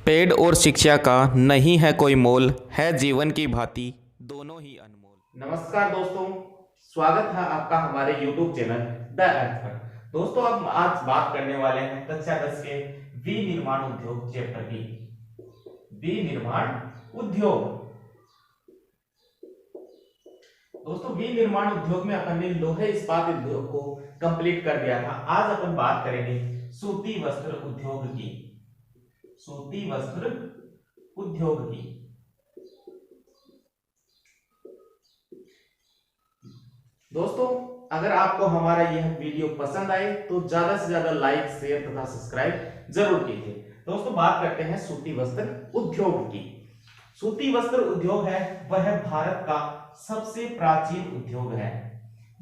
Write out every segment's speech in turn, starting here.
पेड़ और शिक्षा का नहीं है कोई मोल, है जीवन की भांति दोनों ही अनमोल। नमस्कार दोस्तों, स्वागत है आपका हमारे YouTube चैनल द अर्थ पर। दोस्तों, अब आज बात करने वाले हैं कक्षा 10 के विनिर्माण उद्योग चैप्टर की। विनिर्माण उद्योग। दोस्तों, विनिर्माण उद्योग में अपन ने लोहे इस्पात उद्योग को कंप्लीट कर दिया था। आज अपन बात करेंगे सूती वस्त्र उद्योग की। सूती वस्त्र उद्योग की। दोस्तों, अगर आपको हमारा यह वीडियो पसंद आए तो ज्यादा से ज्यादा लाइक, शेयर तथा सब्सक्राइब जरूर कीजिए। दोस्तों, बात करते हैं सूती वस्त्र उद्योग की। सूती वस्त्र उद्योग है वह भारत का सबसे प्राचीन उद्योग है।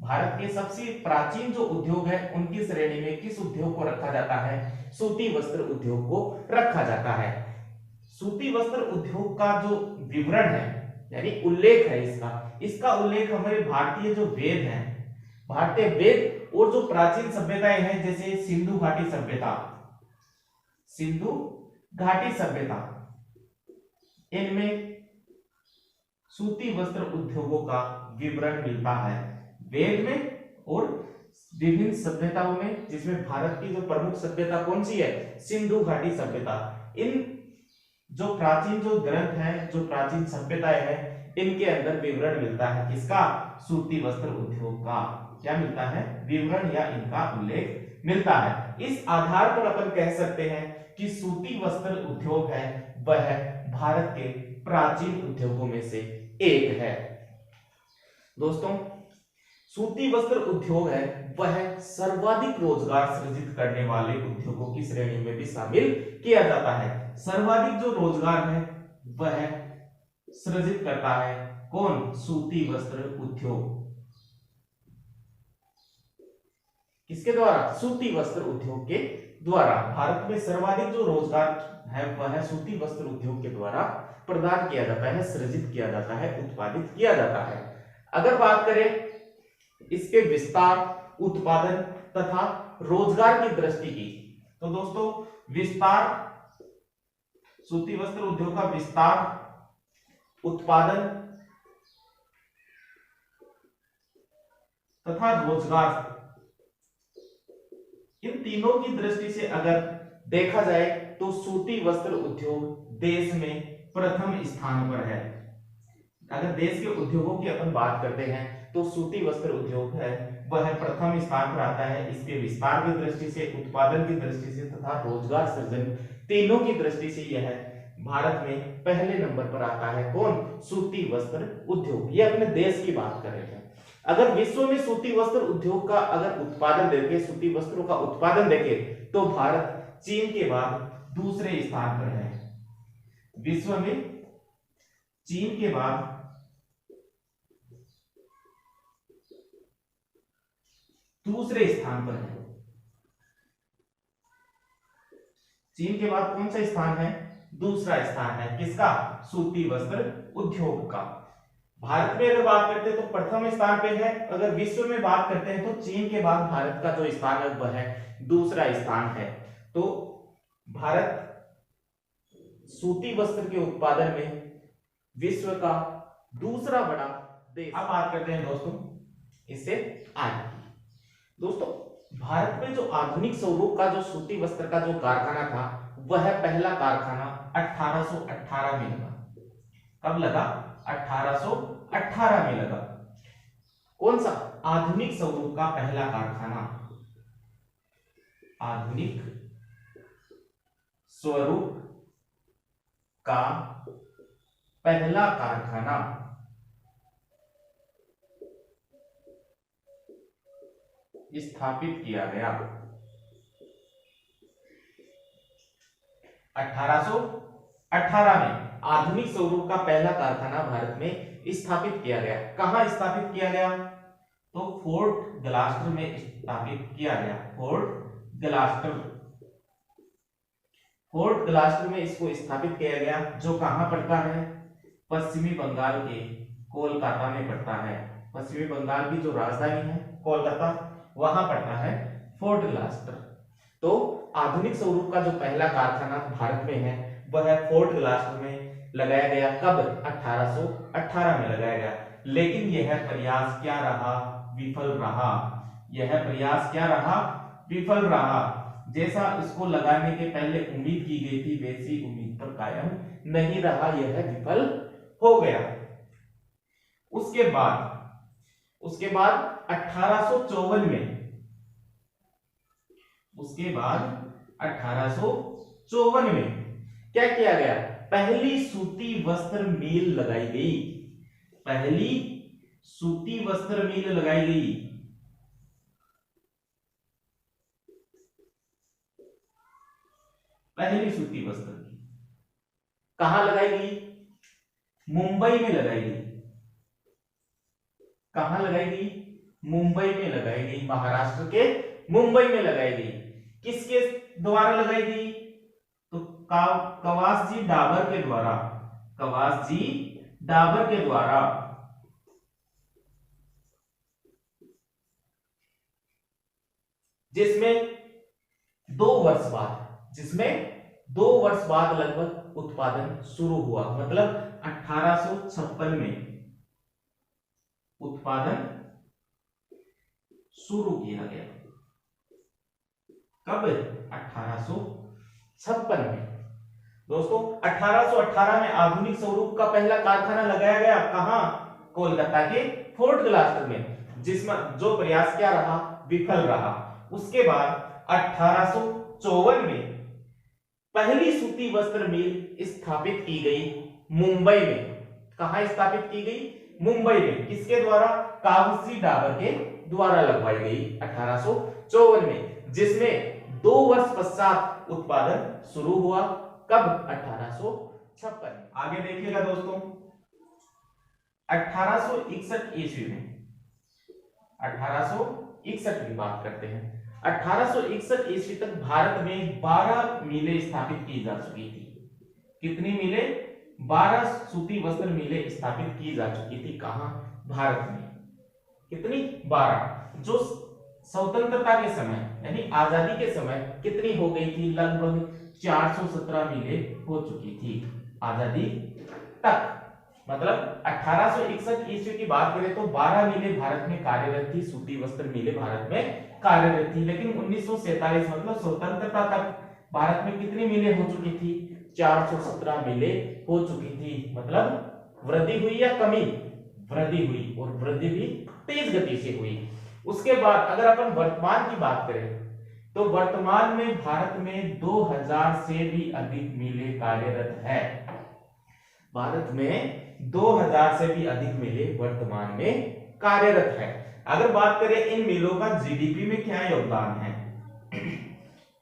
भारत के सबसे प्राचीन जो उद्योग है उनकी श्रेणी में किस उद्योग को रखा जाता है? सूती वस्त्र उद्योग को रखा जाता है। सूती वस्त्र उद्योग का जो विवरण है यानी उल्लेख है इसका उल्लेख हमारे भारतीय जो वेद हैं, भारतीय वेद और जो प्राचीन सभ्यताएं हैं जैसे सिंधु घाटी सभ्यता, सिंधु घाटी सभ्यता, इनमें सूती वस्त्र उद्योगों का विवरण मिलता है वेद में और विभिन्न सभ्यताओं में, जिसमें भारत की जो प्रमुख सभ्यता कौन सी है? सिंधु घाटी सभ्यता। इन जो प्राचीन जो ग्रंथ हैं, जो प्राचीन सभ्यताएं हैं, इनके अंदर विवरण मिलता है किसका? सूती वस्त्र उद्योग का। क्या मिलता है? विवरण या इनका उल्लेख मिलता है। इस आधार पर अपन कह सकते हैं कि सूती वस्त्र उद्योग है वह भारत के प्राचीन उद्योगों में से एक है। दोस्तों, सूती वस्त्र उद्योग है वह सर्वाधिक रोजगार सृजित करने वाले उद्योगों की श्रेणी में भी शामिल किया जाता है। सर्वाधिक जो रोजगार है वह सृजित करता है कौन? सूती वस्त्र उद्योग। किसके द्वारा? सूती वस्त्र उद्योग के द्वारा। भारत में सर्वाधिक जो रोजगार है वह सूती वस्त्र उद्योग के द्वारा प्रदान किया जाता है, सृजित किया जाता है, उत्पादित किया जाता है। अगर बात करें इसके विस्तार, उत्पादन तथा रोजगार की दृष्टि की तो दोस्तों विस्तार, सूती वस्त्र उद्योग का विस्तार, उत्पादन तथा रोजगार, इन तीनों की दृष्टि से अगर देखा जाए तो सूती वस्त्र उद्योग देश में प्रथम स्थान पर है। अगर देश के उद्योगों की अपन बात करते हैं तो सूती वस्त्र उद्योग है वह प्रथम स्थान पर आता है। इसके विस्तार की दृष्टि से, उत्पादन की दृष्टि से तथा रोजगार सृजन, तीनों की दृष्टि से यह भारत में पहले नंबर पर आता है। कौन? सूती वस्त्र उद्योग। ये अपने देश की बात कर रहे हैं। अगर विश्व में सूती वस्त्र उद्योग का अगर उत्पादन देखें, सूती वस्त्रों का उत्पादन देखें तो भारत चीन के बाद दूसरे स्थान पर है। विश्व में चीन के बाद दूसरे स्थान पर है। चीन के बाद कौन सा स्थान है? दूसरा स्थान है। किसका? सूती वस्त्र उद्योग का। भारत में अगर बात करते हैं तो प्रथम स्थान पे है। अगर विश्व में बात करते हैं तो चीन के बाद भारत का जो स्थान है वह है दूसरा स्थान है। तो भारत सूती वस्त्र के उत्पादन में विश्व का दूसरा बड़ा देश। अब बात करते हैं दोस्तों इससे आगे। दोस्तों, भारत में जो आधुनिक स्वरूप का जो सूती वस्त्र का जो कारखाना था वह पहला कारखाना 1818 में लगा। कब लगा? 1818 में लगा। कौन सा? आधुनिक स्वरूप का पहला कारखाना। आधुनिक स्वरूप का पहला कारखाना स्थापित किया गया 1818 में। आधुनिक स्वरूप का पहला कारखाना भारत में स्थापित किया गया। कहां स्थापित किया गया? तो फोर्ट ग्लास्टर में स्थापित किया गया। फोर्ट ग्लास्टर में इसको स्थापित किया गया, जो कहां पड़ता है? पश्चिमी बंगाल के कोलकाता में पड़ता है। पश्चिमी बंगाल की जो राजधानी है कोलकाता, वहां पड़ता है फोर्ट ग्लास्टर। तो आधुनिक स्वरूप का जो पहला कारखाना भारत में है वह फोर्ट ग्लास्टर में लगाया गया। कब? 1818 में लगाया गया। लेकिन यह प्रयास क्या रहा? विफल रहा। यह प्रयास क्या रहा? विफल रहा। जैसा इसको लगाने के पहले उम्मीद की गई थी वैसी उम्मीद पर कायम नहीं रहा, यह विफल हो गया। उसके बाद 1854 में 1854 में क्या किया गया? पहली सूती वस्त्र मिल लगाई गई। पहली सूती वस्त्र मिल लगाई गई। पहली सूती वस्त्र मिल कहां लगाई गई? मुंबई में लगाई गई। कहां लगाई गई? मुंबई में लगाई गई। महाराष्ट्र के मुंबई में लगाई गई। किसके द्वारा लगाई गई? तो कवासजी डाबर के द्वारा। कवासजी डाबर के द्वारा। जिसमें 2 वर्ष बाद लगभग उत्पादन शुरू हुआ। मतलब 1856 में उत्पादन शुरू किया गया। कब? 1856 में। दोस्तों 1818 में आधुनिक स्वरूप का पहला कारखाना लगाया गया। कहां? कोलकाता के फोर्ट ग्लास्टर में, जिसमें जो प्रयास क्या रहा? विफल रहा। उसके बाद 1854 में पहली सूती वस्त्र मिल स्थापित की गई मुंबई में। कहां स्थापित की गई? मुंबई में। किसके द्वारा? कावसी डाबर के द्वारा लगवाई गई 1854 में, जिसमें 2 वर्ष पश्चात उत्पादन शुरू हुआ। कब? 1856 में। आगे देखिएगा दोस्तों, 1861 ईस्वी में 1861 की बात करते हैं। 1861 ईस्वी तक भारत में 12 मिलें स्थापित की जा चुकी थी। कितनी मिलें? 12 सूती वस्त्र मिलें स्थापित की जा चुकी थी। कहां? भारत में। कितनी? 12। जो स्वतंत्रता के समय यानी आजादी के समय कितनी हो गई थी? लगभग 417 मिलें हो चुकी थी आजादी तक। मतलब 1861 ईस्वी की बात करें तो 12 मिलें भारत में कार्यरत थी। सूती वस्त्र मिलें भारत में कार्यरत थी। लेकिन 1947 मतलब स्वतंत्रता तक भारत में कितनी मिलें हो चुकी थी? 417 मिलें हो चुकी थी। मतलब वृद्धि हुई या कमी? वृद्धि हुई, और वृद्धि भी तेज गति से हुई। उसके बाद अगर अपन वर्तमान की बात करें तो वर्तमान में भारत में 2000 से भी अधिक मिलें कार्यरत है। भारत में 2000 से भी अधिक मिलें वर्तमान में कार्यरत है। अगर बात करें इन मिलों का जीडीपी में क्या योगदान है?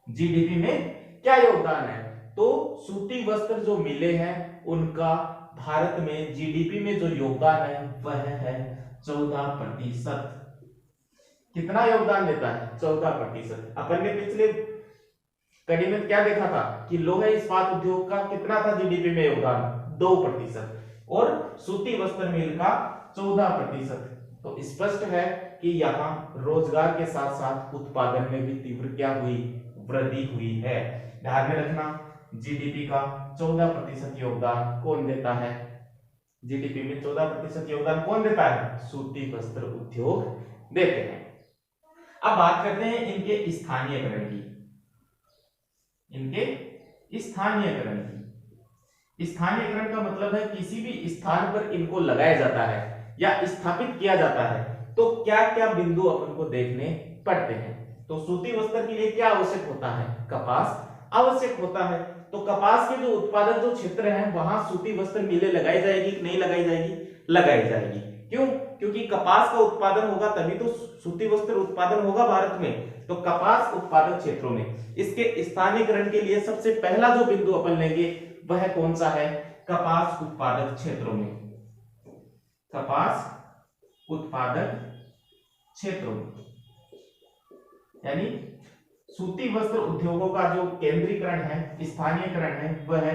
जीडीपी में क्या योगदान है? तो सूती वस्त्र जो मिलें हैं उनका भारत में जीडीपी में जो योगदान है वह है 14%। कितना योगदान देता है? 14%। अपन ने पिछले कड़ी में क्या देखा था कि लोहा इस्पात उद्योग का कितना था जीडीपी में योगदान? 2%। और सूती वस्त्र मिल का 14%। तो स्पष्ट है कि यहाँ रोजगार के साथ साथ उत्पादन में भी तीव्र क्या हुई? वृद्धि हुई है। ध्यान में रखना, जीडीपी का 14% योगदान कौन देता है? जीडीपी में 14% योगदान कौन देता है? सूती वस्त्र उद्योग देते हैं। अब बात करते हैं इनके स्थानीयकरण की। इनके स्थानीयकरण की। स्थानीयकरण का मतलब है किसी भी स्थान पर इनको लगाया जाता है या स्थापित किया जाता है तो क्या क्या बिंदु अपन को देखने पड़ते हैं। तो सूती वस्त्र के लिए क्या आवश्यक होता है? कपास आवश्यक होता है। तो कपास के जो उत्पादक जो क्षेत्र है वहां सूती वस्त्र मिलें लगाई जाएगी कि नहीं लगाई जाएगी? लगाई जाएगी। क्यों? क्योंकि कपास का उत्पादन होगा तभी तो सूती वस्त्र उत्पादन होगा भारत में। तो कपास उत्पादक क्षेत्रों में इसके स्थानीयकरण के लिए सबसे पहला जो बिंदु अपन लेंगे वह कौन सा है? कपास उत्पादक क्षेत्रों में। कपास उत्पादक क्षेत्रों में यानी सूती वस्त्र उद्योगों का जो केंद्रीकरण है, स्थानीयकरण है, वह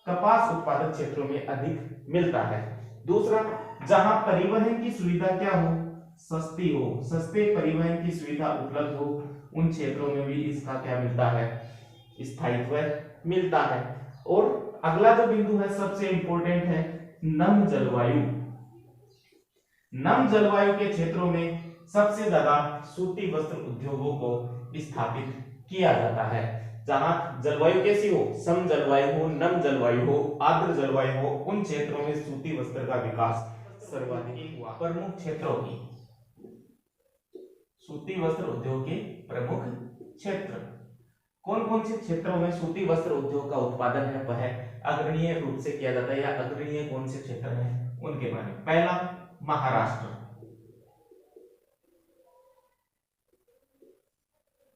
कपास उत्पादक क्षेत्रों में अधिक मिलता है। दूसरा, जहां परिवहन की सुविधा क्या हो? सस्ती हो, सस्ते परिवहन की सुविधा उपलब्ध हो, उन क्षेत्रों में भी इसका क्या मिलता है? स्थायित्व मिलता है। और अगला जो बिंदु है सबसे इंपॉर्टेंट है नम जलवायु। नम जलवायु के क्षेत्रों में सबसे ज्यादा सूती वस्त्र उद्योगों को स्थापित किया जाता है। जहां जलवायु कैसी हो, सम जलवायु हो, नम जलवायु हो, आर्द्र जलवायु हो, उन क्षेत्रों में सूती वस्त्र का विकास सर्वाधिक हुआ। प्रमुख क्षेत्रों की, सूती वस्त्र उद्योग के प्रमुख क्षेत्र, कौन कौन से क्षेत्रों में सूती वस्त्र उद्योग का उत्पादन है वह अग्रणीय रूप से किया जाता है, या अग्रणीय कौन से क्षेत्र हैं उनके बारे में। पहला महाराष्ट्र,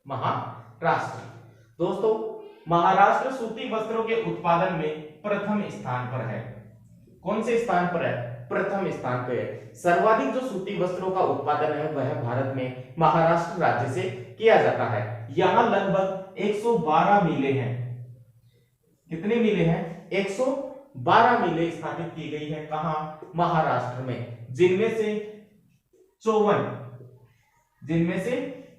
महाराष्ट्र दोस्तों, महाराष्ट्र सूती वस्त्रों के उत्पादन में प्रथम स्थान पर है। कौन से स्थान पर है? प्रथम स्थान पर है। सर्वाधिक जो सूती वस्त्रों का उत्पादन है वह भारत में महाराष्ट्र राज्य से किया जाता है। यहां लगभग 112 मिलें हैं। कितने मिलें हैं? 112 मिलें स्थापित की गई है। कहां? महाराष्ट्र में। जिनमें से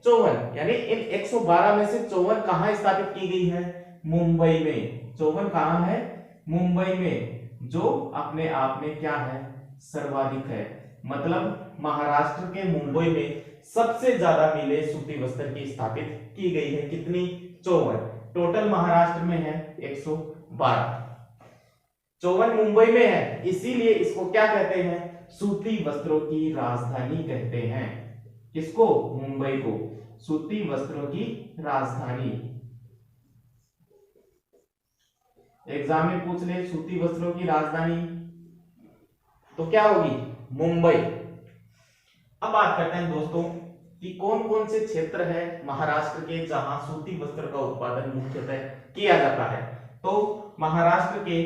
54 यानी इन 112 में से 54 कहां स्थापित की गई है? मुंबई में। 54 कहां है? मुंबई में, जो अपने आप में क्या है? सर्वाधिक है। मतलब महाराष्ट्र के मुंबई में सबसे ज्यादा मिलें सूती वस्त्र की स्थापित की गई है। कितनी? 54। टोटल महाराष्ट्र में है 112, 54 मुंबई में है। इसीलिए इसको क्या कहते हैं? सूती वस्त्रों की राजधानी कहते हैं। किसको? मुंबई को सूती वस्त्रों की राजधानी। एग्जाम में पूछ ले सूती वस्त्रों की राजधानी तो क्या होगी? मुंबई। अब बात करते हैं दोस्तों कि कौन कौन से क्षेत्र है महाराष्ट्र के जहां सूती वस्त्र का उत्पादन मुख्यतः किया जाता है। तो महाराष्ट्र के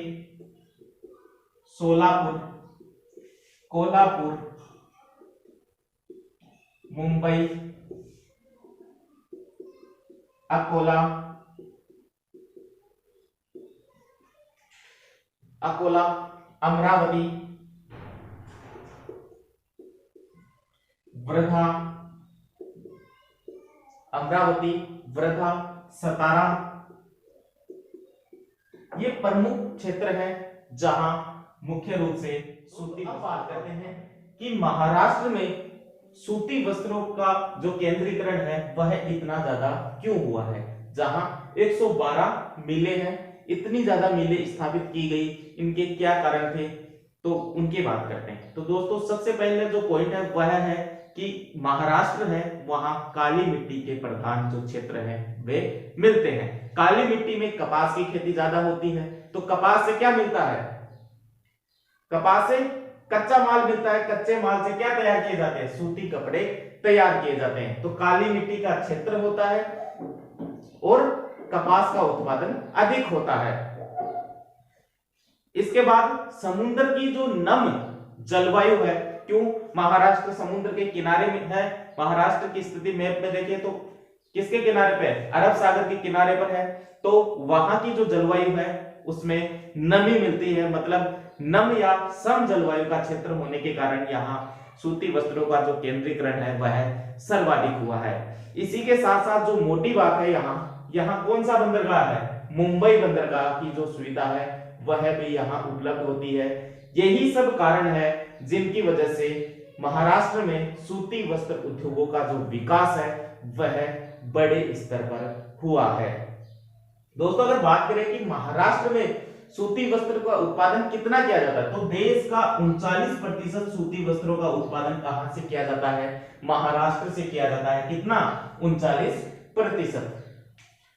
सोलापुर, कोल्हापुर, मुंबई, अकोला, अमरावती, वर्धा, सतारा, ये प्रमुख क्षेत्र है जहां मुख्य रूप से सूती। अब बात करते हैं कि महाराष्ट्र में सूती वस्त्रों का जो केंद्रीकरण है वह इतना ज्यादा क्यों हुआ है। जहां 112 मिलें हैं, इतनी ज्यादा मिलें स्थापित की गई, इनके क्या कारण थे तो उनकी बात करते हैं। तो दोस्तों सबसे पहले जो पॉइंट है वह है कि महाराष्ट्र है वहां काली मिट्टी के प्रधान जो क्षेत्र हैं वे मिलते हैं। काली मिट्टी में कपास की खेती ज्यादा होती है। तो कपास से क्या मिलता है? कपास से कच्चा माल मिलता है। कच्चे माल से क्या तैयार किए जाते हैं? सूती कपड़े तैयार किए जाते हैं। तो काली मिट्टी का क्षेत्र होता है और कपास का उत्पादन अधिक होता है। इसके बाद समुद्र की जो नम जलवायु है, क्यों? महाराष्ट्र समुद्र के किनारे में है। महाराष्ट्र की स्थिति मैप में देखें तो किसके किनारे पे है? अरब सागर के किनारे पर है। तो वहां की जो जलवायु है उसमें नमी मिलती है। मतलब नम या सम जलवायु का क्षेत्र होने के कारण यहाँ सूती वस्त्रों का जो केंद्रीकरण है वह सर्वाधिक हुआ है। इसी के साथ साथ जो मोटी बात है, यहाँ कौन सा बंदरगाह है? मुंबई बंदरगाह की जो सुविधा है वह भी यहाँ उपलब्ध होती है। यही सब कारण है जिनकी वजह से महाराष्ट्र में सूती वस्त्र उद्योगों का जो विकास है वह बड़े स्तर पर हुआ है। दोस्तों अगर बात करें कि महाराष्ट्र में सूती वस्त्र का उत्पादन कितना किया जाता है, तो देश का 39% सूती वस्त्रों का उत्पादन कहां से किया जाता है? महाराष्ट्र से किया जाता है। कितना? 39%।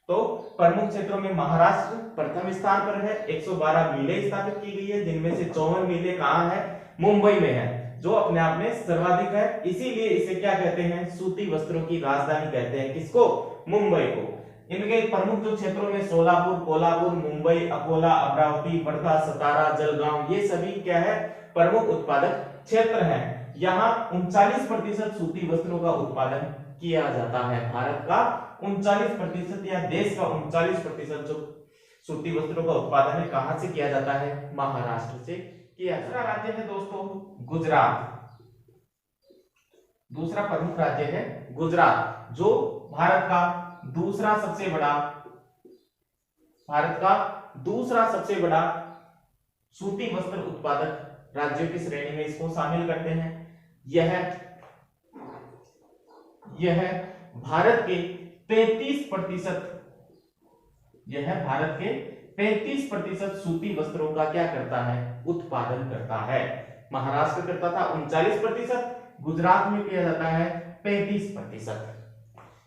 तो प्रमुख क्षेत्रों में महाराष्ट्र प्रथम स्थान पर है। 112 मिलें स्थापित की गई है, जिनमें से 54 मिलें कहां है? मुंबई में है, जो अपने आप में सर्वाधिक है। इसीलिए इसे क्या कहते हैं? सूती वस्त्रों की राजधानी कहते हैं। किसको? मुंबई को। इनके प्रमुख जो क्षेत्रों में सोलापुर, कोल्हापुर, मुंबई, अकोला, अमरावती, वर्धा, सतारा, जलगांव, ये सभी क्या है? प्रमुख उत्पादक क्षेत्र हैं। यहाँ 39% सूती वस्त्रों का उत्पादन किया जाता है। भारत का 39% या देश का 39% जो सूती वस्त्रों का उत्पादन है कहां से किया जाता है? महाराष्ट्र से किया जाता है। दूसरा राज्य है दोस्तों गुजरात। दूसरा प्रमुख राज्य है गुजरात, जो भारत का दूसरा सबसे बड़ा सूती वस्त्र उत्पादक राज्यों की श्रेणी में इसको शामिल करते हैं। यह भारत के 35%, यह भारत के 35% सूती वस्त्रों का क्या करता है, उत्पादन करता है। महाराष्ट्र करता था 39%, गुजरात में किया जाता है 35%।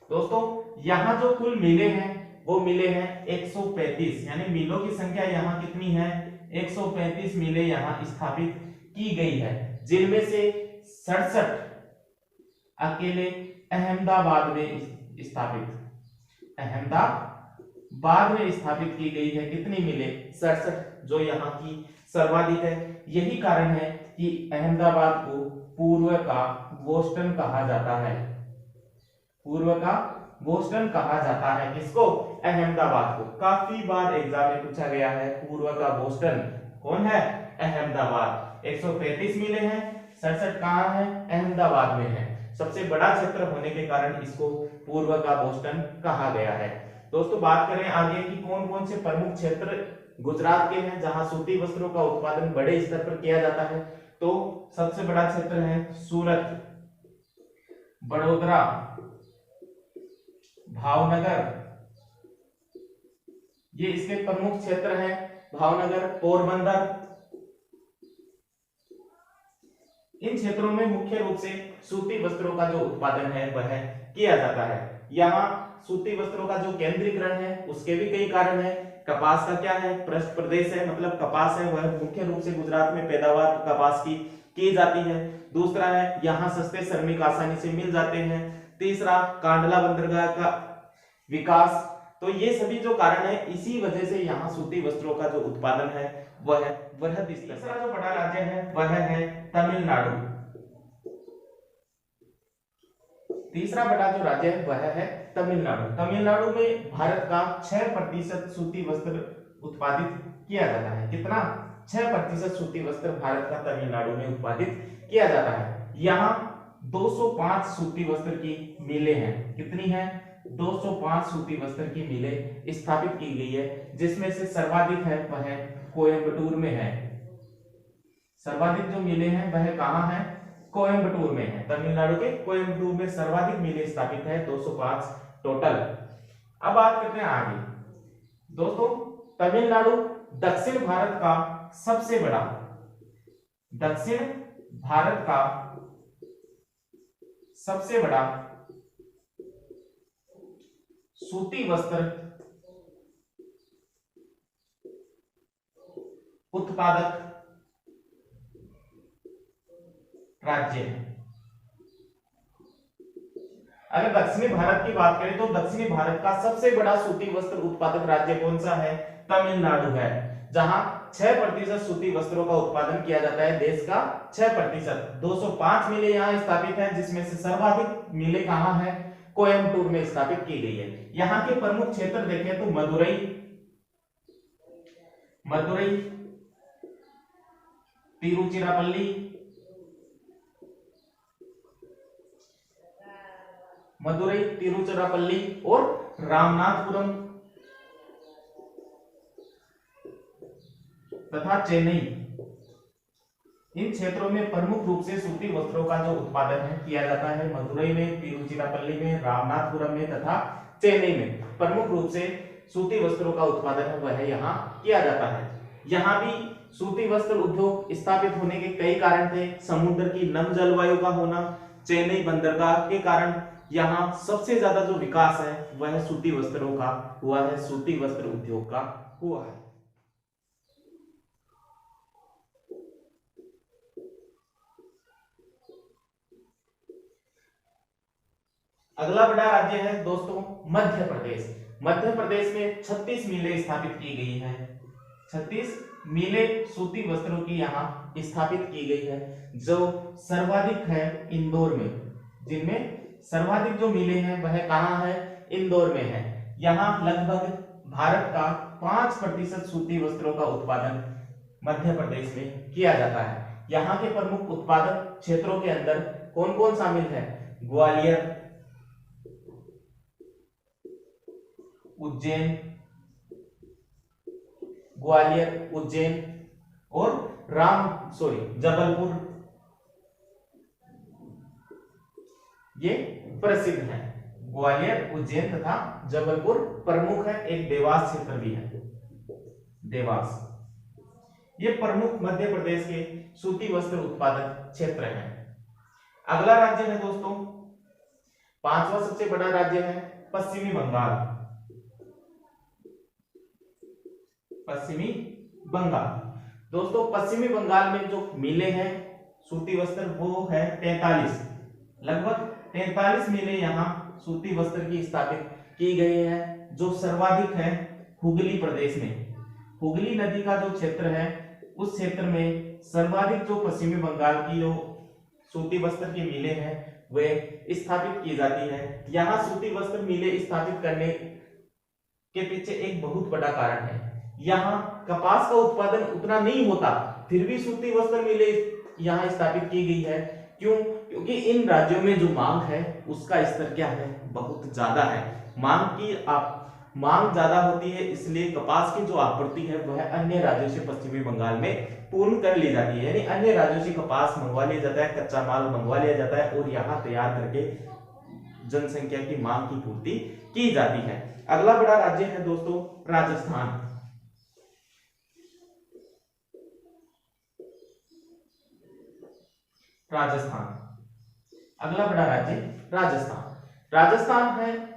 दोस्तों यहाँ जो कुल मिले हैं वो मिले हैं 135, यानी मिलों की संख्या यहाँ कितनी है, 135 मिलें यहाँ स्थापित की गई है, जिनमें से 67 अकेले अहमदाबाद में स्थापित की गई है। कितनी मिले, 67, जो यहाँ की सर्वाधिक है। यही कारण है कि अहमदाबाद को पूर्व का बोस्टन कहा जाता है। पूर्व का बोस्टन कहा जाता है किसको, अहमदाबाद को। काफी बार एग्जाम में पूछा गया है पूर्व का बोस्टन कौन है, अहमदाबाद। 135 मिले हैं, 67 कहाँ है, अहमदाबाद में है। सबसे बड़ा क्षेत्र होने के कारण इसको पूर्व का बोस्टन कहा गया है। दोस्तों बात करें आगे कि कौन कौन से प्रमुख क्षेत्र गुजरात के हैं जहां सूती वस्त्रों का उत्पादन बड़े स्तर पर किया जाता है, तो सबसे बड़ा क्षेत्र है सूरत, बड़ोदरा, भावनगर, ये इसके प्रमुख क्षेत्र हैं। भावनगर, पोरबंदर, इन क्षेत्रों में मुख्य रूप से सूती वस्त्रों का जो उत्पादन है वह किया जाता है। यहाँ सूती वस्त्रों का जो केंद्रीकरण है उसके भी कई कारण है। कपास का क्या है, पृष्ठ प्रदेश है, मतलब कपास है वह मुख्य रूप से गुजरात में पैदावार कपास की जाती है। दूसरा है यहाँ सस्ते श्रमिक आसानी से मिल जाते हैं। तीसरा कांडला बंदरगाह का विकास। तो ये सभी जो कारण है, इसी वजह से यहाँ सूती वस्त्रों का जो उत्पादन है वह वृहद स्तर। तीसरा जो बड़ा राज्य है वह है तमिलनाडु। तीसरा बड़ा जो राज्य है वह है तमिलनाडु। तमिलनाडु में भारत का 6% सूती वस्त्र उत्पादित किया जाता है। कितना, 6% सूती वस्त्र भारत का तमिलनाडु में उत्पादित किया जाता है। यहाँ 205 सूती वस्त्र की मिलें हैं। कितनी है, 205 सूती वस्त्र की मिलें स्थापित की गई है, जिसमें से सर्वाधिक है वह कोयंबटूर में है। सर्वाधिक जो मिलें हैं वह कहाँ है, कोयंबटूर में है। तमिलनाडु के कोयंबटूर में सर्वाधिक मिलें स्थापित है, 205 टोटल। अब बात करते हैं आगे। दोस्तों तमिलनाडु दक्षिण भारत का सबसे बड़ा, दक्षिण भारत का सबसे बड़ा सूती वस्त्र उत्पादक राज्य है। अगर दक्षिणी भारत की बात करें तो दक्षिणी भारत का सबसे बड़ा सूती वस्त्र उत्पादक राज्य कौन सा है, तमिलनाडु है, जहां 6% सूती वस्त्रों का उत्पादन किया जाता है। देश का 6%, 205 मिलें यहाँ स्थापित है, जिसमें से सर्वाधिक मिलें कहाँ है, कोयंबटूर में स्थापित की गई है। यहाँ के प्रमुख क्षेत्र देखें तो मदुरई, तिरुचिरापल्ली, और रामनाथपुरम तथा चेन्नई। इन क्षेत्रों में प्रमुख रूप से सूती वस्त्रों का जो उत्पादन है किया जाता है। मदुरई में, तिरुचिरापल्ली में, रामनाथपुरम में तथा चेन्नई में प्रमुख रूप से सूती वस्त्रों का उत्पादन है वह यहाँ किया जाता है। यहाँ भी सूती वस्त्र उद्योग स्थापित होने के कई कारण थे। समुद्र की नम जलवायु का होना, चेन्नई बंदरगाह के कारण यहाँ सबसे ज्यादा जो विकास है वह सूती वस्त्रों का हुआ है, सूती वस्त्र उद्योग का हुआ है। अगला बड़ा राज्य है दोस्तों मध्य प्रदेश। मध्य प्रदेश में 36 मिलें स्थापित की गई हैं। 36 मिलें सूती वस्त्रों की यहाँ स्थापित की गई है, जो सर्वाधिक है इंदौर में। जिनमें सर्वाधिक जो मिलें हैं वह कहाँ है, इंदौर में है। यहाँ लगभग भारत का 5% सूती वस्त्रों का उत्पादन मध्य प्रदेश में किया जाता है। यहाँ के प्रमुख उत्पादक क्षेत्रों के अंदर कौन कौन शामिल है, ग्वालियर, उज्जैन, ग्वालियर, उज्जैन और जबलपुर ये प्रसिद्ध है। ग्वालियर, उज्जैन तथा जबलपुर प्रमुख है। एक देवास क्षेत्र भी है, देवास। ये प्रमुख मध्य प्रदेश के सूती वस्त्र उत्पादक क्षेत्र हैं। अगला राज्य है दोस्तों, पांचवा सबसे बड़ा राज्य है पश्चिमी बंगाल। पश्चिमी बंगाल दोस्तों, पश्चिमी बंगाल में जो मिले हैं सूती वस्त्र वो है 43, लगभग 43 मिलें यहाँ सूती वस्त्र की स्थापित की गई है। जो सर्वाधिक है हुगली प्रदेश में, हुगली नदी का जो क्षेत्र है उस क्षेत्र में सर्वाधिक जो पश्चिमी बंगाल की जो सूती वस्त्र की मिलें हैं वे स्थापित की जाती है। यहाँ सूती वस्त्र मिलें स्थापित करने के पीछे एक बहुत बड़ा कारण है, यहाँ कपास का उत्पादन उतना नहीं होता, फिर भी सूती वस्त्र मिलें यहाँ स्थापित की गई है। क्यों? क्योंकि इन राज्यों में जो मांग है उसका स्तर क्या है, बहुत ज्यादा है। मांग ज्यादा होती है, इसलिए कपास की जो आपूर्ति है वह अन्य राज्यों से पश्चिमी बंगाल में पूर्ण कर ली जाती है। यानी अन्य राज्यों से कपास मंगवा लिया जाता है, कच्चा माल मंगवा लिया जाता है और यहाँ तैयार करके जनसंख्या की मांग की पूर्ति की जाती है। अगला बड़ा राज्य है दोस्तों राजस्थान। अगला बड़ा राज्य राजस्थान है।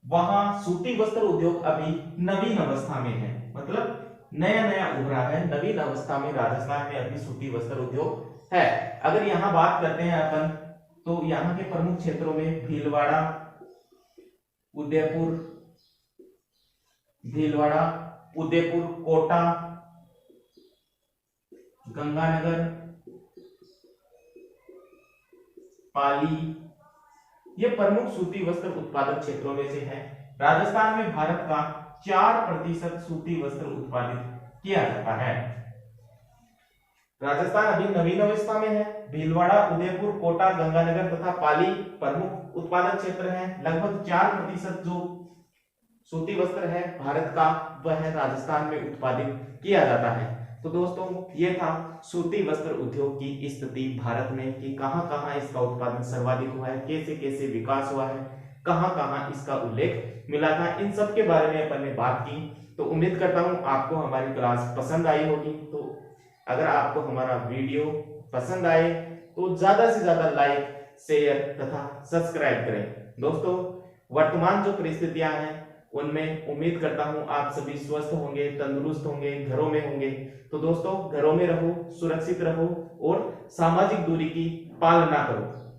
वहां सूती वस्त्र उद्योग अभी नवीन अवस्था में है, मतलब नया नया उभरा है। नवीन अवस्था में राजस्थान में अभी सूती वस्त्र उद्योग है। अगर यहाँ बात करते हैं अपन, तो यहाँ के प्रमुख क्षेत्रों में भीलवाड़ा, उदयपुर, कोटा, गंगानगर, पाली, ये प्रमुख सूती वस्त्र उत्पादक क्षेत्रों में से है। राजस्थान में भारत का 4% सूती वस्त्र उत्पादित किया जाता है। राजस्थान अभी नवीन अवस्था में है। भीलवाड़ा, उदयपुर, कोटा, गंगानगर तथा पाली प्रमुख उत्पादक क्षेत्र हैं। लगभग 4% जो सूती वस्त्र है भारत का वह राजस्थान में उत्पादित किया जाता है। तो दोस्तों ये था सूती वस्त्र उद्योग की स्थिति भारत में कि कहां-कहां इसका उत्पादन सर्वाधिक हुआ है, कैसे-कैसे विकास हुआ है, कहां-कहां इसका उल्लेख मिला था। इन सब के बारे में अपन ने बात की। तो उम्मीद करता हूं आपको हमारी क्लास पसंद आई होगी। तो अगर आपको हमारा वीडियो पसंद आए तो ज्यादा से ज्यादा लाइक, शेयर तथा सब्सक्राइब करें। दोस्तों वर्तमान जो परिस्थितियां हैं उनमें उम्मीद करता हूं आप सभी स्वस्थ होंगे, तंदुरुस्त होंगे, घरों में होंगे। तो दोस्तों घरों में रहो, सुरक्षित रहो और सामाजिक दूरी की पालना करो।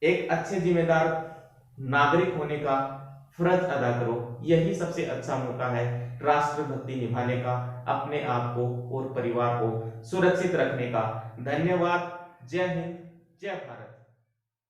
एक अच्छे जिम्मेदार नागरिक होने का फर्ज अदा करो। यही सबसे अच्छा मौका है राष्ट्रभक्ति निभाने का, अपने आप को और परिवार को सुरक्षित रखने का। धन्यवाद। जय हिंद, जय भारत।